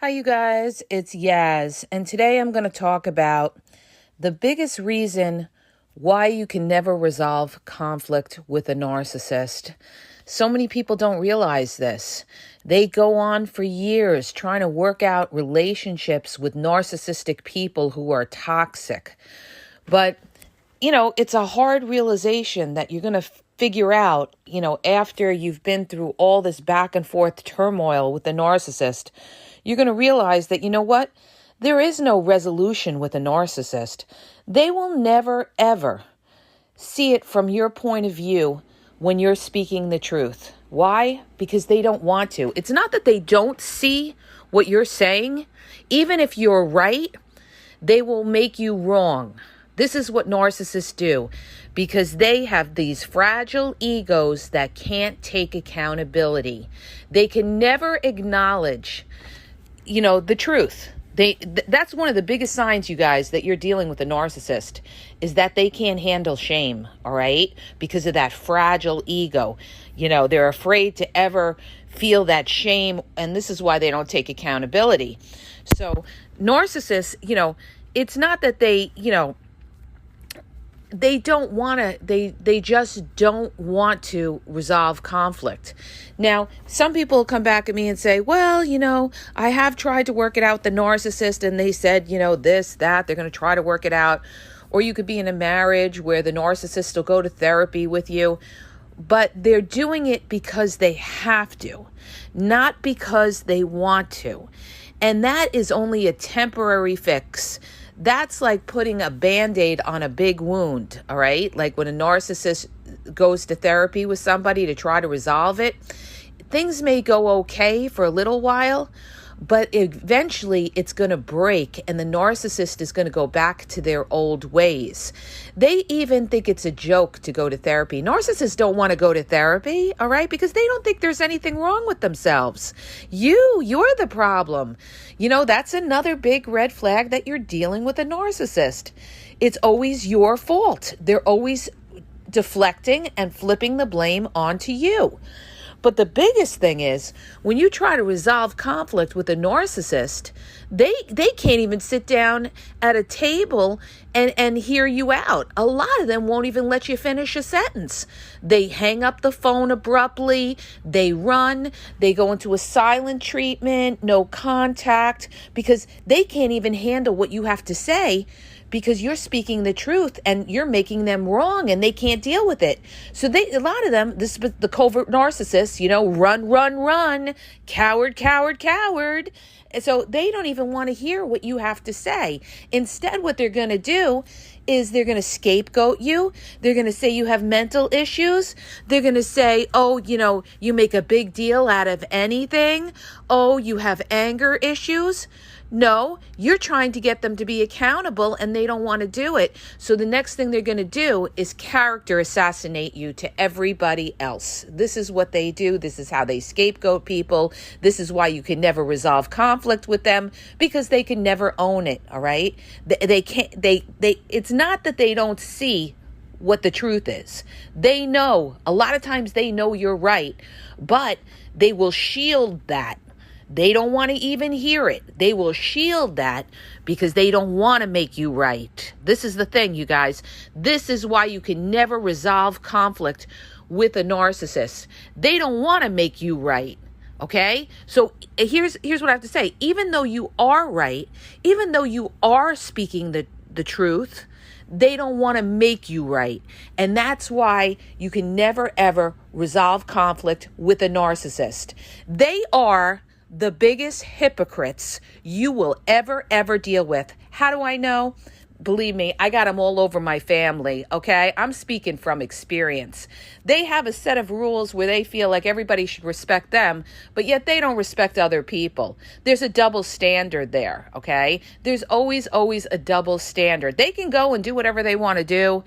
Hi, you guys. It's Yaz, and today I'm going to talk about the biggest reason why you can never resolve conflict with a narcissist. So many people don't realize this. They go on for years trying to work out relationships with narcissistic people who are toxic. But, it's a hard realization that you're going to figure out, after you've been through all this back and forth turmoil with the narcissist. You're going to realize that, you know what? There is no resolution with a narcissist. They will never, ever see it from your point of view when you're speaking the truth. Why? Because they don't want to. It's not that they don't see what you're saying. Even if you're right, they will make you wrong. This is what narcissists do because they have these fragile egos that can't take accountability. They can never acknowledge the truth. That's one of the biggest signs, you guys, that you're dealing with a narcissist is that they can't handle shame, all right? Because of that fragile ego. They're afraid to ever feel that shame, and this is why they don't take accountability. So narcissists, it's not that they don't want to, they just don't want to resolve conflict. Now, some people come back at me and say, well, I have tried to work it out with the narcissist and they said, this, that, they're going to try to work it out. Or you could be in a marriage where the narcissist will go to therapy with you, but they're doing it because they have to, not because they want to. And that is only a temporary fix. That's like putting a Band-Aid on a big wound, all right? Like when a narcissist goes to therapy with somebody to try to resolve it, things may go okay for a little while, but eventually it's going to break and the narcissist is going to go back to their old ways. They even think it's a joke to go to therapy. Narcissists don't want to go to therapy, all right? Because they don't think there's anything wrong with themselves. You're the problem. That's another big red flag that you're dealing with a narcissist. It's always your fault. They're always deflecting and flipping the blame onto you. But the biggest thing is when you try to resolve conflict with a narcissist, they can't even sit down at a table and hear you out. A lot of them won't even let you finish a sentence. They hang up the phone abruptly. They run. They go into a silent treatment, no contact, because they can't even handle what you have to say because you're speaking the truth and you're making them wrong and they can't deal with it. So a lot of them, this is the covert narcissists, run, coward, coward, coward. And so they don't even want to hear what you have to say. Instead, what they're going to do is they're going to scapegoat you. They're going to say you have mental issues. They're going to say, oh, you make a big deal out of anything. Oh, you have anger issues. No, you're trying to get them to be accountable and they don't want to do it. So the next thing they're going to do is character assassinate you to everybody else. This is what they do. This is how they scapegoat people. This is why you can never resolve conflict with them because they can never own it. All right. They can't, it's not that they don't see what the truth is. They know, a lot of times they know you're right, but they will shield that. They don't want to even hear it. They will shield that because they don't want to make you right. This is the thing, you guys. This is why you can never resolve conflict with a narcissist. They don't want to make you right. Okay? So here's what I have to say. Even though you are right, even though you are speaking the truth, they don't want to make you right. And that's why you can never, ever resolve conflict with a narcissist. They are the biggest hypocrites you will ever deal with. How do I know? Believe me, I got them all over my family, okay? I'm speaking from experience. They have a set of rules where they feel like everybody should respect them, but yet they don't respect other people. There's a double standard there, okay? There's always a double standard. They can go and do whatever they want to do,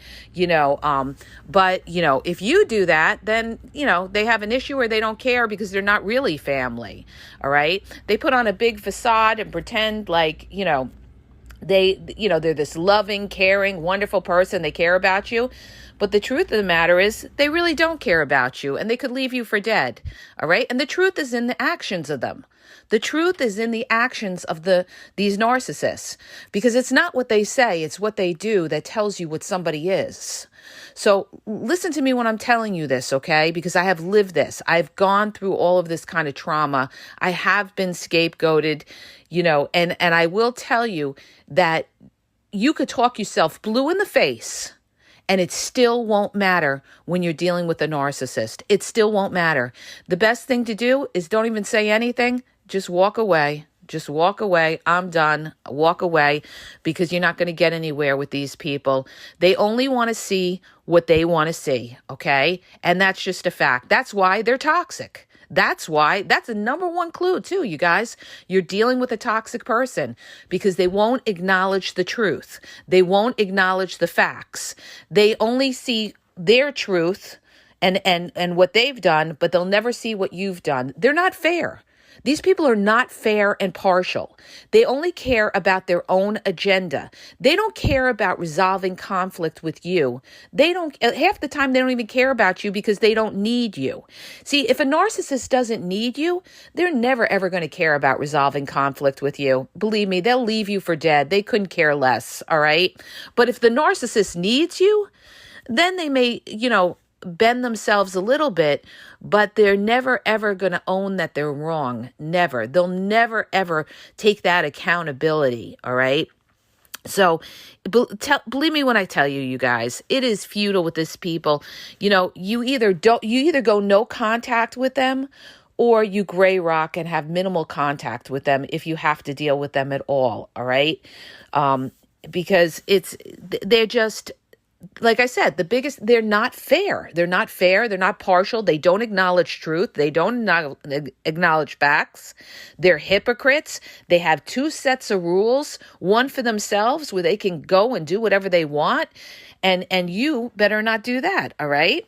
but, if you do that, then, they have an issue where they don't care because they're not really family, all right? They put on a big facade and pretend like, they're this loving, caring, wonderful person. They care about you. But the truth of the matter is they really don't care about you, and they could leave you for dead. All right. And the truth is in the actions of them. The truth is in the actions of these narcissists, because it's not what they say, it's what they do that tells you what somebody is. So listen to me when I'm telling you this, okay? Because I have lived this. I've gone through all of this kind of trauma. I have been scapegoated, and I will tell you that you could talk yourself blue in the face, and it still won't matter when you're dealing with a narcissist. It still won't matter. The best thing to do is don't even say anything. Just walk away. Just walk away. I'm done. Walk away, because you're not going to get anywhere with these people. They only want to see what they want to see, okay? And that's just a fact. That's why they're toxic. That's the number one clue too, you guys. You're dealing with a toxic person because they won't acknowledge the truth. They won't acknowledge the facts. They only see their truth and what they've done, but they'll never see what you've done. They're not fair. These people are not fair and partial. They only care about their own agenda. They don't care about resolving conflict with you. Half the time they don't even care about you because they don't need you. See, if a narcissist doesn't need you, they're never ever going to care about resolving conflict with you. Believe me, they'll leave you for dead. They couldn't care less, all right? But if the narcissist needs you, then they may, bend themselves a little bit, but they're never ever going to own that they're wrong. Never. They'll never ever take that accountability. All right. So believe me when I tell you, you guys, it is futile with these people. You either go no contact with them, or you gray rock and have minimal contact with them if you have to deal with them at all. All right. Because they're just, like I said, they're not fair. They're not fair. They're not partial. They don't acknowledge truth. They don't acknowledge facts. They're hypocrites. They have two sets of rules, one for themselves where they can go and do whatever they want. And you better not do that. All right.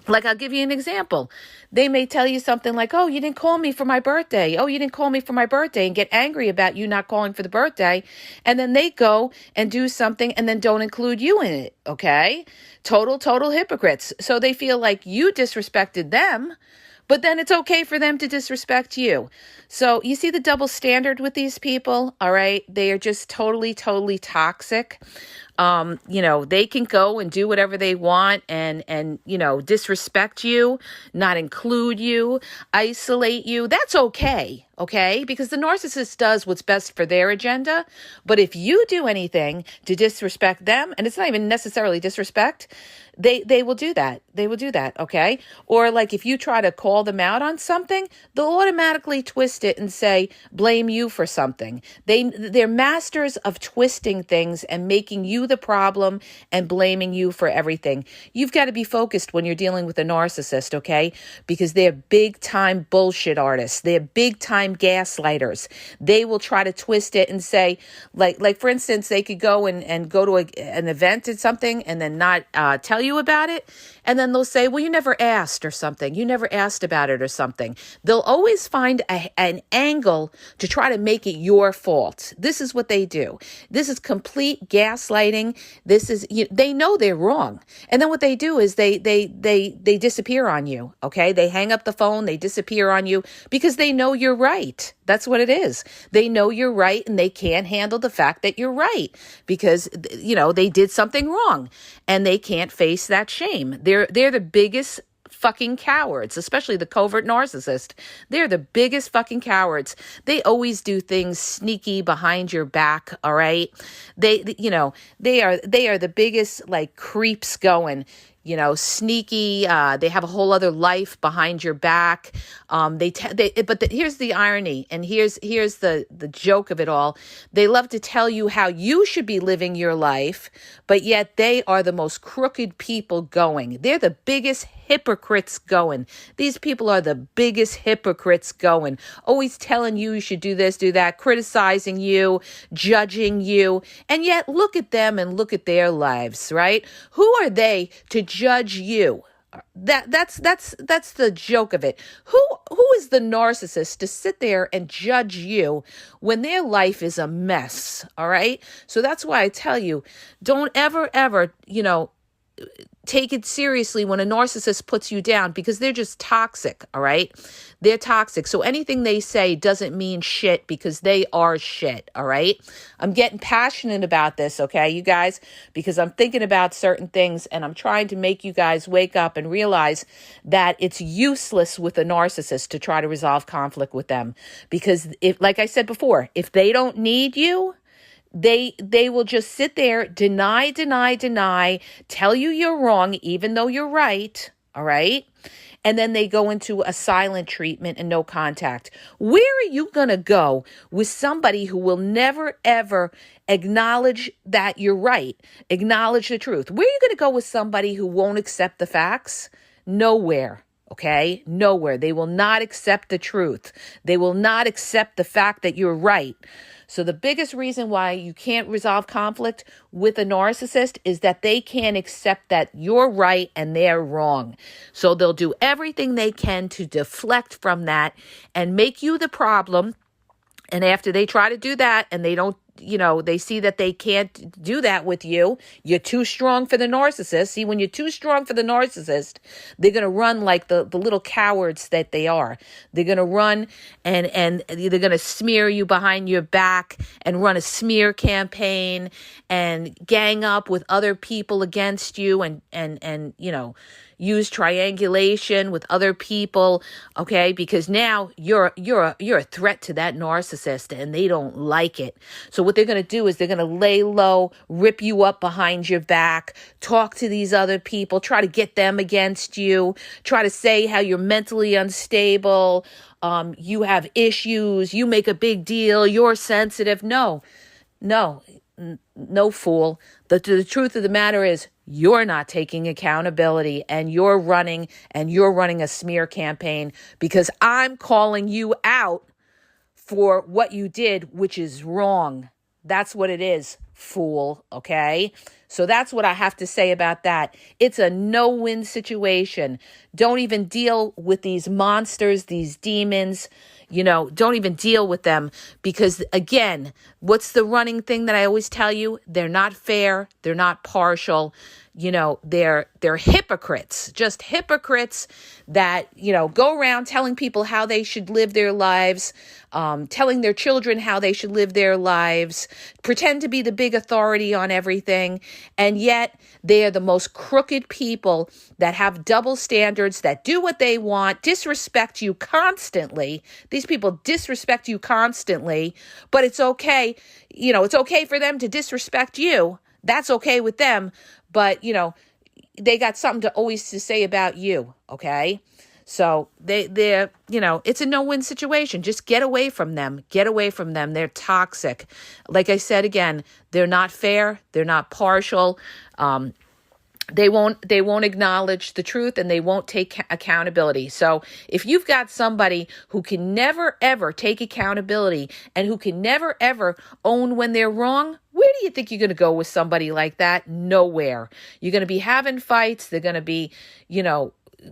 Like, I'll give you an example. They may tell you something like, oh, you didn't call me for my birthday. Oh, you didn't call me for my birthday, and get angry about you not calling for the birthday. And then they go and do something and then don't include you in it. Okay. Total hypocrites. So they feel like you disrespected them, but then it's okay for them to disrespect you. So you see the double standard with these people. All right. They are just totally toxic. They can go and do whatever they want and disrespect you, not include you, isolate you. That's okay. Okay. Because the narcissist does what's best for their agenda. But if you do anything to disrespect them, and it's not even necessarily disrespect, they will do that. They will do that. Okay. Or like if you try to call them out on something, they'll automatically twist it and say, blame you for something. They're masters of twisting things and making you the problem and blaming you for everything. You've got to be focused when you're dealing with a narcissist. Okay. Because they're big time bullshit artists. They're big time gaslighters. They will try to twist it and say, like for instance, they could go and go to an event or something and then not tell you about it. And then they'll say, well, you never asked or something. You never asked about it or something. They'll always find an angle to try to make it your fault. This is what they do. This is complete gaslighting. They know they're wrong. And then what they do is they disappear on you. Okay. They hang up the phone. They disappear on you because they know you're right. That's what it is. They know you're right and they can't handle the fact that you're right because, they did something wrong and they can't face that shame. They're the biggest fucking cowards, especially the covert narcissist. They're the biggest fucking cowards. They always do things sneaky behind your back. All right. They are the biggest like creeps going. Sneaky. They have a whole other life behind your back. Here's the irony, and here's the joke of it all. They love to tell you how you should be living your life, but yet they are the most crooked people going. They're the biggest hypocrites going. These people are the biggest hypocrites going. Always telling you should do this, do that, criticizing you, judging you, and yet look at them and look at their lives, right? Who are they to judge you? That's the joke of it. Who is the narcissist to sit there and judge you when their life is a mess? All right. So that's why I tell you, don't ever, take it seriously when a narcissist puts you down, because they're just toxic, all right? They're toxic. So anything they say doesn't mean shit, because they are shit, all right? I'm getting passionate about this, okay, you guys, because I'm thinking about certain things, and I'm trying to make you guys wake up and realize that it's useless with a narcissist to try to resolve conflict with them. Because if, like I said before, if they don't need you, they will just sit there, deny, tell you you're wrong, even though you're right, all right? And then they go into a silent treatment and no contact. Where are you going to go with somebody who will never, ever acknowledge that you're right, acknowledge the truth? Where are you going to go with somebody who won't accept the facts? Nowhere. Okay? Nowhere. They will not accept the truth. They will not accept the fact that you're right. So the biggest reason why you can't resolve conflict with a narcissist is that they can't accept that you're right and they're wrong. So they'll do everything they can to deflect from that and make you the problem. And after they try to do that and they don't, they see that they can't do that with you, you're too strong for the narcissist. See, when you're too strong for the narcissist, they're going to run like the little cowards that they are. They're going to run and they're going to smear you behind your back and run a smear campaign and gang up with other people against you and use triangulation with other people, okay? Because now you're a threat to that narcissist and they don't like it. So what they're going to do is they're going to lay low, rip you up behind your back, talk to these other people, try to get them against you, try to say how you're mentally unstable, you have issues, you make a big deal, you're sensitive. No, fool. The truth of the matter is you're not taking accountability and you're running a smear campaign because I'm calling you out for what you did, which is wrong. That's what it is, fool, okay? So that's what I have to say about that. It's a no-win situation. Don't even deal with these monsters, these demons. Don't even deal with them because, again, what's the running thing that I always tell you? They're not fair. They're not partial. They're hypocrites, just hypocrites that, go around telling people how they should live their lives, telling their children how they should live their lives, pretend to be the big authority on everything. And yet they are the most crooked people that have double standards, that do what they want, disrespect you constantly. These people disrespect you constantly, but it's okay. It's okay for them to disrespect you. That's okay with them. But, they got something to always to say about you, okay? So they're, it's a no-win situation. Just get away from them. Get away from them. They're toxic. Like I said, again, they're not fair. They're not partial. They won't acknowledge the truth and they won't take accountability. So if you've got somebody who can never, ever take accountability and who can never, ever own when they're wrong, where do you think you're going to go with somebody like that? Nowhere. You're going to be having fights. They're going to be,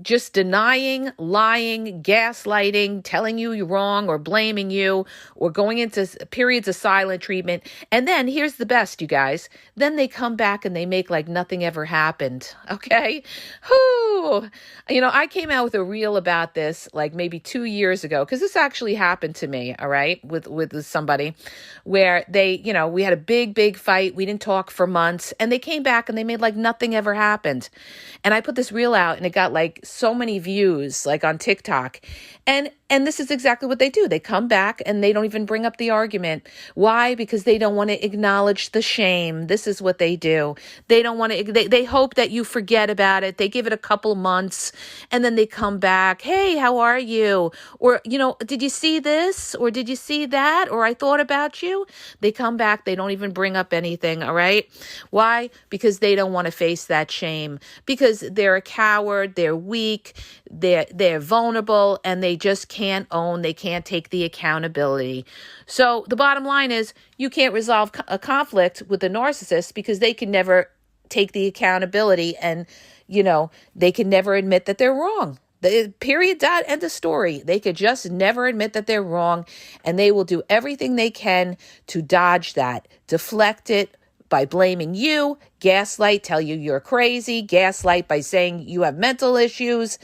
just denying, lying, gaslighting, telling you you're wrong or blaming you or going into periods of silent treatment. And then here's the best, you guys. Then they come back and they make like nothing ever happened. Okay. Whew. I came out with a reel about this like maybe 2 years ago because this actually happened to me. All right. With somebody where they, we had a big fight. We didn't talk for months and they came back and they made like nothing ever happened. And I put this reel out and it got like so many views like on TikTok. And this is exactly what they do. They come back and they don't even bring up the argument. Why? Because they don't want to acknowledge the shame. This is what they do. They don't want to, they hope that you forget about it. They give it a couple months and then they come back. Hey, how are you? Or, did you see this? Or did you see that? Or I thought about you. They come back. They don't even bring up anything. All right. Why? Because they don't want to face that shame because they're a coward. They're weak. They're vulnerable and they just can't own, they can't take the accountability. So the bottom line is you can't resolve a conflict with a narcissist because they can never take the accountability and, they can never admit that they're wrong. Period, dot, end of story. They could just never admit that they're wrong and they will do everything they can to dodge that, deflect it by blaming you, Gaslight, tell you you're crazy. Gaslight by saying you have mental issues.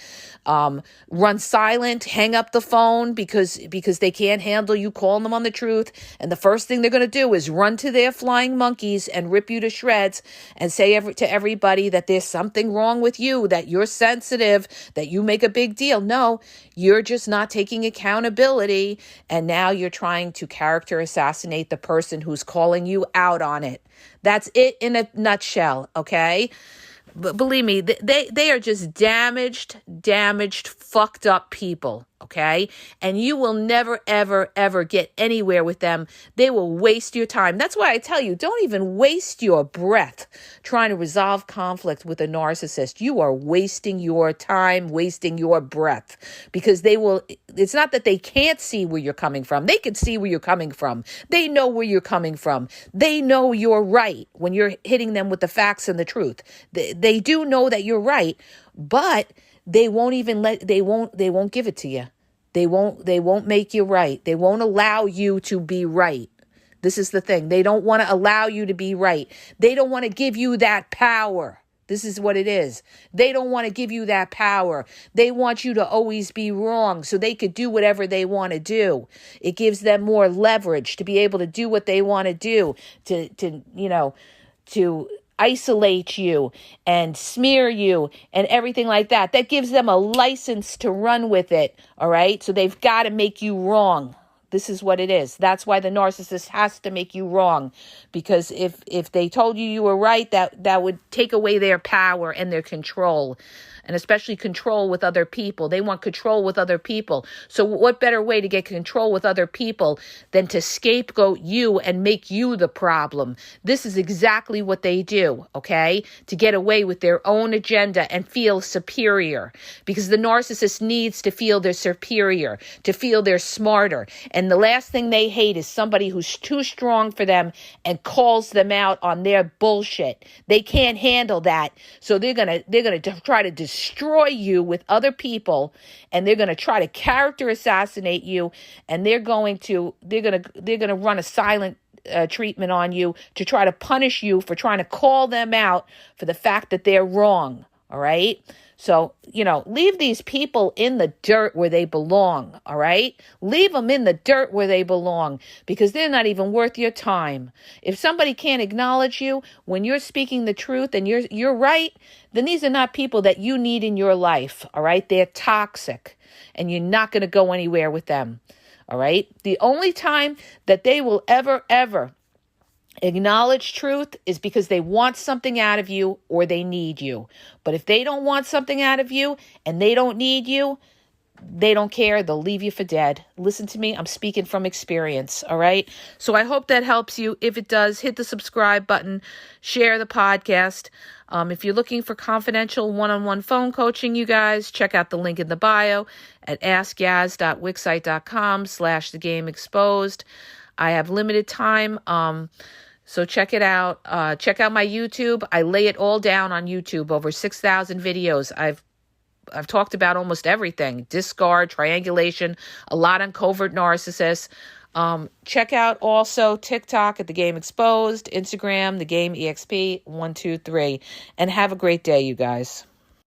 Run silent, hang up the phone because they can't handle you calling them on the truth. And the first thing they're going to do is run to their flying monkeys and rip you to shreds and say to everybody that there's something wrong with you, that you're sensitive, that you make a big deal. No, you're just not taking accountability. And now you're trying to character assassinate the person who's calling you out on it. That's it in a nutshell, okay? But believe me, they are just damaged, fucked up people, okay? And you will never, ever, ever get anywhere with them. They will waste your time. That's why I tell you, don't even waste your breath trying to resolve conflict with a narcissist. You are wasting your time, wasting your breath, because it's not that they can't see where you're coming from. They can see where you're coming from. They know where you're coming from. They know you're right when you're hitting them with the facts and the truth. They do know that you're right, but they won't give it to you. They won't make you right. They won't allow you to be right. This is the thing. They don't want to allow you to be right. They don't want to give you that power. This is what it is. They don't want to give you that power. They want you to always be wrong so they could do whatever they want to do. It gives them more leverage to be able to do what they want to do, to isolate you and smear you and everything like that. That gives them a license to run with it, all right? So they've got to make you wrong. This is what it is. That's why the narcissist has to make you wrong, because if they told you were right, that would take away their power and their control, and especially control with other people. They want control with other people. So what better way to get control with other people than to scapegoat you and make you the problem? This is exactly what they do, okay? To get away with their own agenda and feel superior, because the narcissist needs to feel they're superior, to feel they're smarter. And the last thing they hate is somebody who's too strong for them and calls them out on their bullshit. They can't handle that. So they're going to try to destroy you with other people, and they're going to try to character assassinate you, and they're going to run a silent treatment on you to try to punish you for trying to call them out for the fact that they're wrong. All right. So, leave these people in the dirt where they belong. All right. Leave them in the dirt where they belong, because they're not even worth your time. If somebody can't acknowledge you when you're speaking the truth and you're right, then these are not people that you need in your life. All right. They're toxic, and you're not going to go anywhere with them. All right. The only time that they will ever acknowledge truth is because they want something out of you or they need you. But if they don't want something out of you and they don't need you, they don't care. They'll leave you for dead. Listen to me. I'm speaking from experience. All right. So I hope that helps you. If it does, hit the subscribe button, share the podcast. If you're looking for confidential one-on-one phone coaching, you guys, check out the link in the bio at askyaz.wixsite.com/thegameexposed. I have limited time. So check it out. Check out my YouTube. I lay it all down on YouTube. Over 6,000 videos. I've talked about almost everything. Discard, triangulation, a lot on covert narcissists. Check out also TikTok at The Game Exposed, Instagram, The Game EXP 123, and have a great day, you guys.